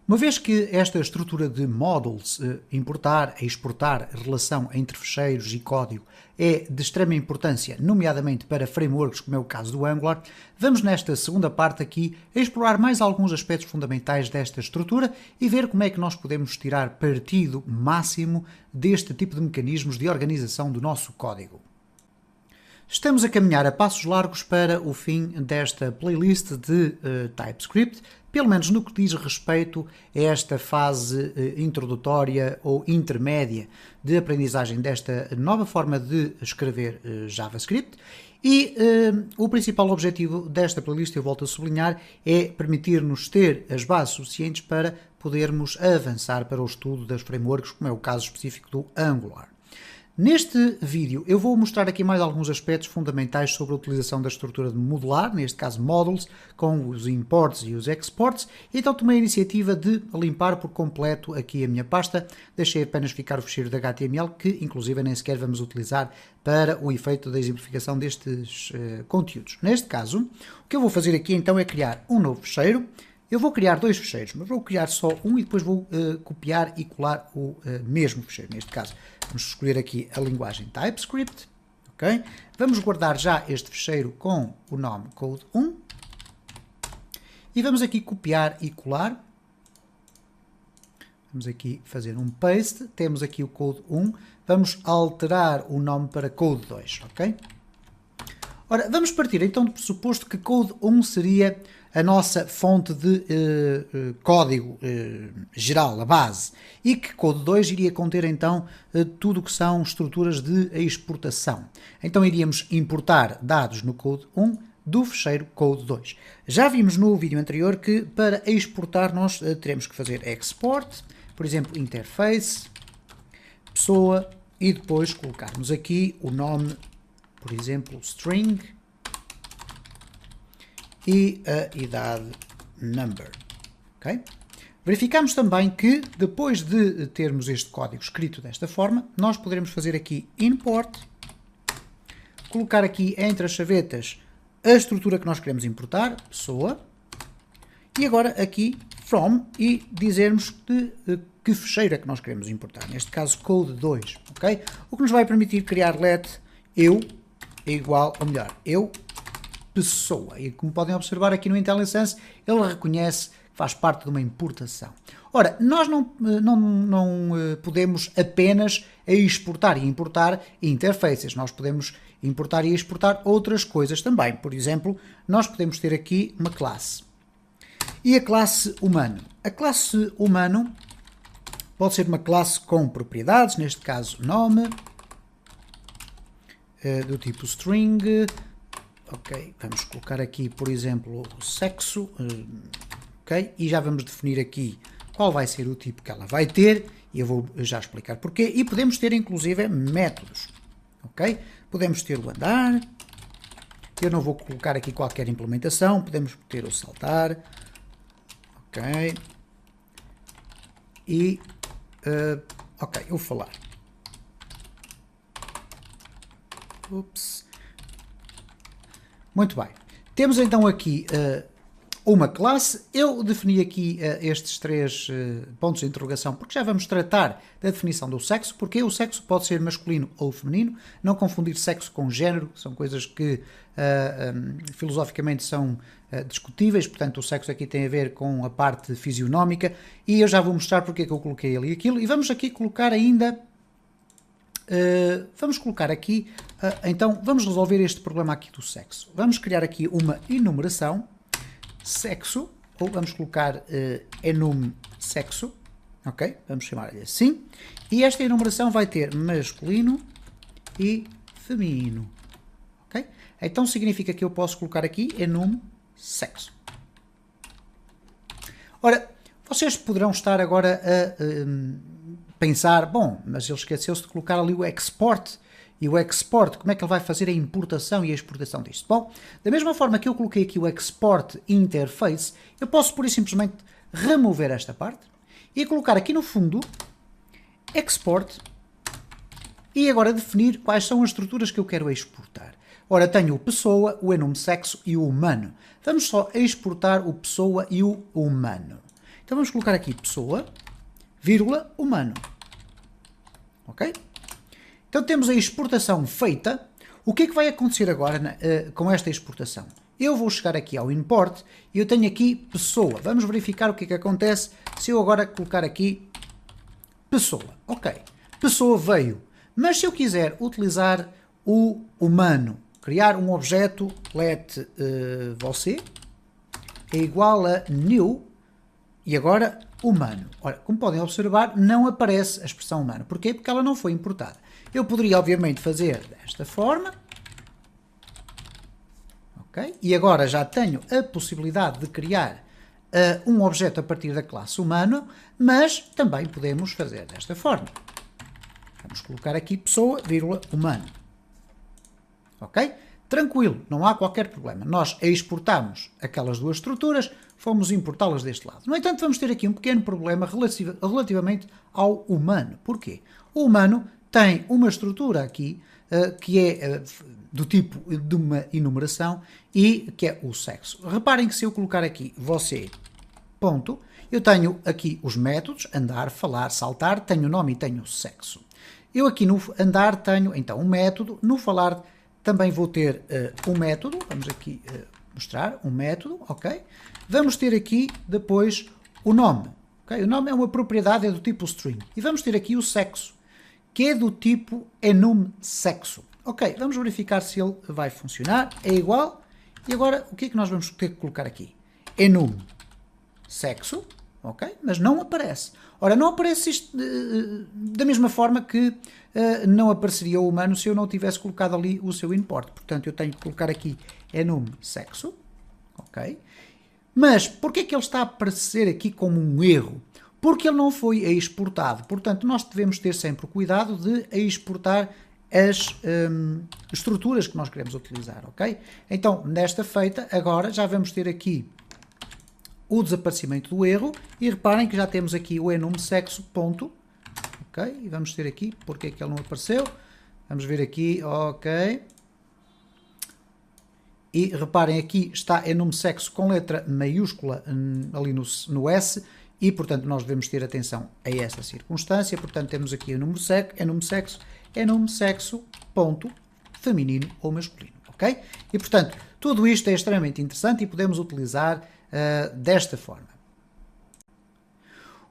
Uma vez que esta estrutura de modules, importar, exportar, relação entre fecheiros e código, é de extrema importância, nomeadamente para frameworks, como é o caso do Angular, vamos nesta segunda parte aqui explorar mais alguns aspectos fundamentais desta estrutura e ver como é que nós podemos tirar partido máximo deste tipo de mecanismos de organização do nosso código. Estamos a caminhar a passos largos para o fim desta playlist de TypeScript, pelo menos no que diz respeito a esta fase introdutória ou intermédia de aprendizagem desta nova forma de escrever JavaScript. E o principal objetivo desta playlist, eu volto a sublinhar, é permitir-nos ter as bases suficientes para podermos avançar para o estudo das frameworks, como é o caso específico do Angular. Neste vídeo eu vou mostrar aqui mais alguns aspectos fundamentais sobre a utilização da estrutura de modular, neste caso modules, com os imports e os exports. Então tomei a iniciativa de limpar por completo aqui a minha pasta, deixei apenas ficar o ficheiro de HTML, que inclusive nem sequer vamos utilizar para o efeito da exemplificação destes conteúdos. Neste caso, o que eu vou fazer aqui então é criar um novo ficheiro. Eu vou criar dois ficheiros, mas vou criar só um e depois vou copiar e colar o mesmo ficheiro. Neste caso, vamos escolher aqui a linguagem TypeScript. Okay? Vamos guardar já este ficheiro com o nome code1. E vamos aqui copiar e colar. Vamos aqui fazer um paste. Temos aqui o code1. Vamos alterar o nome para code2. Okay? Ora, vamos partir então do pressuposto que code1 seria a nossa fonte de código geral, a base, e que code2 iria conter então tudo o que são estruturas de exportação. Então iríamos importar dados no code1 do ficheiro code2. Já vimos no vídeo anterior que para exportar nós teremos que fazer export, por exemplo, interface, pessoa, e depois colocarmos aqui o nome, por exemplo, string, e a idade number. Okay? Verificamos também que depois de termos este código escrito desta forma, nós poderemos fazer aqui import, colocar aqui entre as chavetas a estrutura que nós queremos importar, pessoa, e agora aqui from, e dizermos de que ficheiro é que nós queremos importar, neste caso code2, ok? O que nos vai permitir criar let eu é igual, ou melhor, eu pessoa. E como podem observar aqui no IntelliSense, ele reconhece que faz parte de uma importação. Ora, nós não podemos apenas exportar e importar interfaces. Nós podemos importar e exportar outras coisas também. Por exemplo, nós podemos ter aqui uma classe. E a classe humano. A classe humano pode ser uma classe com propriedades, neste caso nome, do tipo string. Ok, vamos colocar aqui, por exemplo, o sexo, ok, e já vamos definir aqui qual vai ser o tipo que ela vai ter, e eu vou já explicar porquê, e podemos ter inclusive métodos, ok? Podemos ter o andar, eu não vou colocar aqui qualquer implementação, podemos ter o saltar, ok, e, ok, o falar. Ups. Muito bem. Temos então aqui uma classe. Eu defini aqui estes três pontos de interrogação porque já vamos tratar da definição do sexo, porque o sexo pode ser masculino ou feminino, não confundir sexo com género, são coisas que filosoficamente são discutíveis, portanto o sexo aqui tem a ver com a parte fisionómica e eu já vou mostrar porque é que eu coloquei ali aquilo e vamos aqui colocar ainda... vamos colocar aqui, então vamos resolver este problema aqui do sexo. Vamos criar aqui uma enumeração, sexo, ou vamos colocar enum sexo, ok? Vamos chamar-lhe assim. E esta enumeração vai ter masculino e feminino, ok? Então significa que eu posso colocar aqui enum sexo. Ora, vocês poderão estar agora a... pensar, bom, mas ele esqueceu-se de colocar ali o export, e o export, como é que ele vai fazer a importação e a exportação disto? Bom, da mesma forma que eu coloquei aqui o export interface, eu posso pura e simplesmente remover esta parte e colocar aqui no fundo export e agora definir quais são as estruturas que eu quero exportar. Ora, tenho o pessoa, o enum sexo e o humano. Vamos só exportar o pessoa e o humano. Então vamos colocar aqui pessoa, vírgula, humano. Ok? Então temos a exportação feita. O que é que vai acontecer agora com esta exportação? Eu vou chegar aqui ao import e eu tenho aqui pessoa. Vamos verificar o que é que acontece se eu agora colocar aqui pessoa. Ok, pessoa veio. Mas se eu quiser utilizar o humano, criar um objeto, let você, é igual a new, e agora humano. Ora, como podem observar, não aparece a expressão humano. Porquê? Porque ela não foi importada. Eu poderia, obviamente, fazer desta forma. Okay? E agora já tenho a possibilidade de criar um objeto a partir da classe humano, mas também podemos fazer desta forma. Vamos colocar aqui pessoa, vírgula, humano. Ok? Tranquilo, não há qualquer problema. Nós exportamos aquelas duas estruturas, fomos importá-las deste lado. No entanto, vamos ter aqui um pequeno problema relativamente ao humano. Porquê? O humano tem uma estrutura aqui que é do tipo de uma enumeração e que é o sexo. Reparem que se eu colocar aqui você, ponto, eu tenho aqui os métodos, andar, falar, saltar, tenho o nome e tenho o sexo. Eu aqui no andar tenho então um método, no falar também vou ter um método, vamos aqui mostrar um método, ok? Vamos ter aqui depois o nome, ok? O nome é uma propriedade, é do tipo string. E vamos ter aqui o sexo, que é do tipo enum sexo. Ok, vamos verificar se ele vai funcionar. É igual. E agora, o que é que nós vamos ter que colocar aqui? Enum sexo, ok? Mas não aparece. Ora, não aparece isto da mesma forma que não apareceria o humano se eu não tivesse colocado ali o seu import. Portanto, eu tenho que colocar aqui enum sexo, ok? Mas, porquê é que ele está a aparecer aqui como um erro? Porque ele não foi exportado. Portanto, nós devemos ter sempre o cuidado de exportar as estruturas que nós queremos utilizar, ok? Então, nesta feita, agora já vamos ter aqui o desaparecimento do erro e reparem que já temos aqui o enum sexo, ponto, ok? E vamos ter aqui, porque é que ele não apareceu? Vamos ver aqui, ok. E reparem aqui está enum sexo com letra maiúscula ali no S e, portanto, nós devemos ter atenção a essa circunstância. Portanto, temos aqui enum sexo, ponto, feminino ou masculino, ok? E, portanto, tudo isto é extremamente interessante e podemos utilizar desta forma.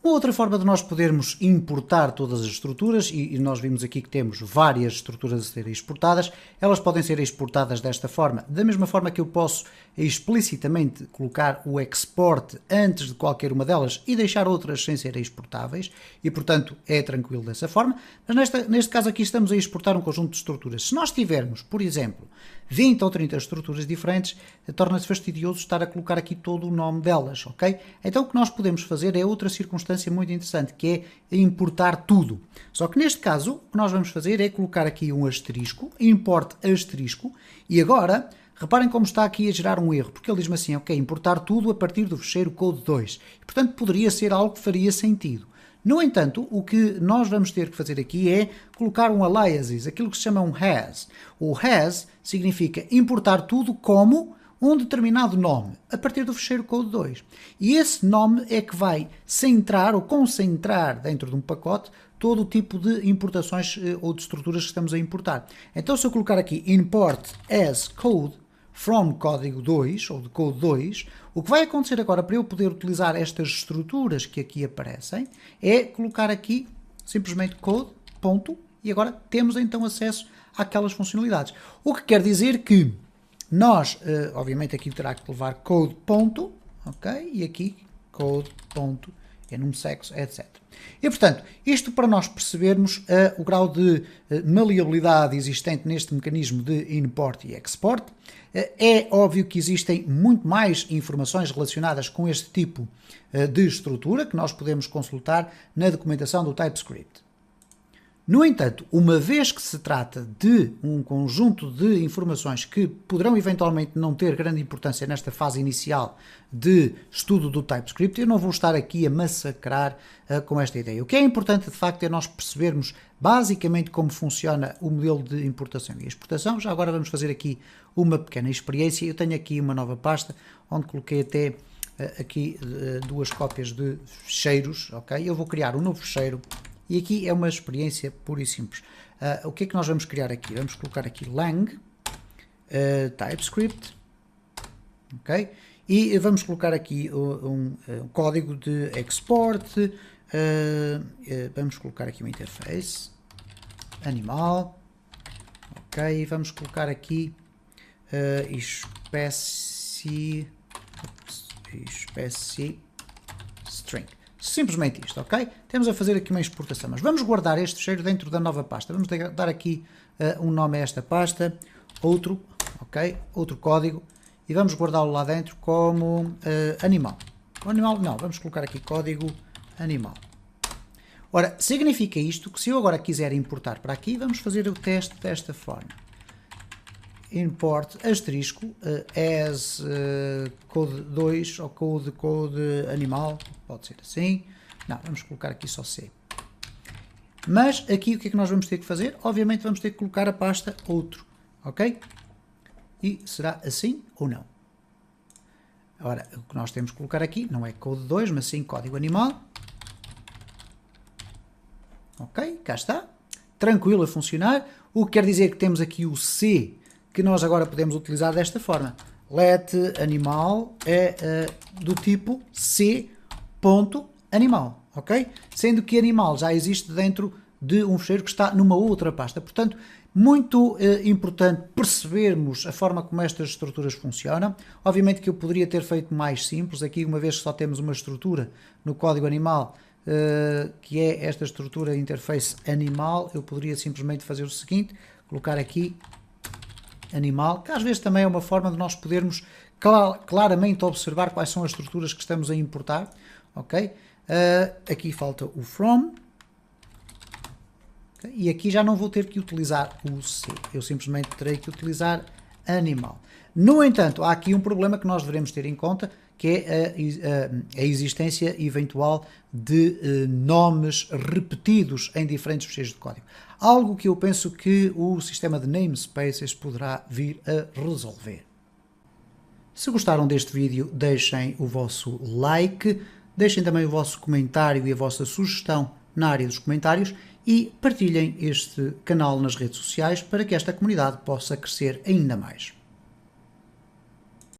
Uma outra forma de nós podermos importar todas as estruturas, e nós vimos aqui que temos várias estruturas a serem exportadas, elas podem ser exportadas desta forma, da mesma forma que eu posso explicitamente colocar o export antes de qualquer uma delas e deixar outras sem serem exportáveis, e portanto é tranquilo dessa forma, mas neste caso aqui estamos a exportar um conjunto de estruturas. Se nós tivermos, por exemplo, 20 ou 30 estruturas diferentes, torna-se fastidioso estar a colocar aqui todo o nome delas, ok? Então o que nós podemos fazer é outra circunstância muito interessante, que é importar tudo. Só que neste caso, o que nós vamos fazer é colocar aqui um asterisco, import asterisco, e agora, reparem como está aqui a gerar um erro, porque ele diz-me assim, ok, importar tudo a partir do fecheiro code2. E, portanto, poderia ser algo que faria sentido. No entanto, o que nós vamos ter que fazer aqui é colocar um aliases, aquilo que se chama um has. O has significa importar tudo como um determinado nome, a partir do fecheiro code2. E esse nome é que vai centrar ou concentrar dentro de um pacote todo o tipo de importações ou de estruturas que estamos a importar. Então, se eu colocar aqui import as code from código 2 ou de code 2, o que vai acontecer agora para eu poder utilizar estas estruturas que aqui aparecem é colocar aqui simplesmente code, ponto, e agora temos então acesso àquelas funcionalidades. O que quer dizer que nós, obviamente aqui terá que levar code, ponto, ok, e aqui code, ponto, enum sexo, etc. E, portanto, isto para nós percebermos o grau de maleabilidade existente neste mecanismo de import e export. É óbvio que existem muito mais informações relacionadas com este tipo de estrutura que nós podemos consultar na documentação do TypeScript. No entanto, uma vez que se trata de um conjunto de informações que poderão eventualmente não ter grande importância nesta fase inicial de estudo do TypeScript, eu não vou estar aqui a massacrar com esta ideia. O que é importante, de facto, é nós percebermos basicamente como funciona o modelo de importação e exportação. Já agora vamos fazer aqui uma pequena experiência. Eu tenho aqui uma nova pasta onde coloquei até aqui duas cópias de ficheiros, ok? Eu vou criar um novo ficheiro e aqui é uma experiência pura e simples. O que é que nós vamos criar aqui? Vamos colocar aqui lang TypeScript, ok? E vamos colocar aqui um código de export, vamos colocar aqui uma interface, animal, ok? Vamos colocar aqui espécie string. Simplesmente isto, ok? Temos a fazer aqui uma exportação, mas vamos guardar este ficheiro dentro da nova pasta. Vamos dar aqui um nome a esta pasta, outro, ok? Outro código, e vamos guardá-lo lá dentro como animal. O animal, não, vamos colocar aqui código animal. Ora, significa isto que se eu agora quiser importar para aqui, vamos fazer o teste desta forma. Import asterisco as code 2 ou code animal, pode ser assim. Não, vamos colocar aqui só C. Mas aqui o que é que nós vamos ter que fazer? Obviamente vamos ter que colocar a pasta outro, ok? E será assim ou não? Ora, o que nós temos que colocar aqui não é code 2, mas sim código animal. Ok, cá está. Tranquilo a funcionar. O que quer dizer que temos aqui o C, que nós agora podemos utilizar desta forma. Let animal é do tipo C.animal, ok? Sendo que animal já existe dentro de um ficheiro que está numa outra pasta. Portanto, muito importante percebermos a forma como estas estruturas funcionam. Obviamente que eu poderia ter feito mais simples. Aqui, uma vez que só temos uma estrutura no código animal, que é esta estrutura interface animal, eu poderia simplesmente fazer o seguinte, colocar aqui animal, que às vezes também é uma forma de nós podermos claramente observar quais são as estruturas que estamos a importar, ok? Aqui falta o from, okay? E aqui já não vou ter que utilizar o C, eu simplesmente terei que utilizar animal. No entanto, há aqui um problema que nós devemos ter em conta, que é a existência eventual de nomes repetidos em diferentes ficheiros de código. Algo que eu penso que o sistema de namespaces poderá vir a resolver. Se gostaram deste vídeo, deixem o vosso like, deixem também o vosso comentário e a vossa sugestão na área dos comentários e partilhem este canal nas redes sociais para que esta comunidade possa crescer ainda mais.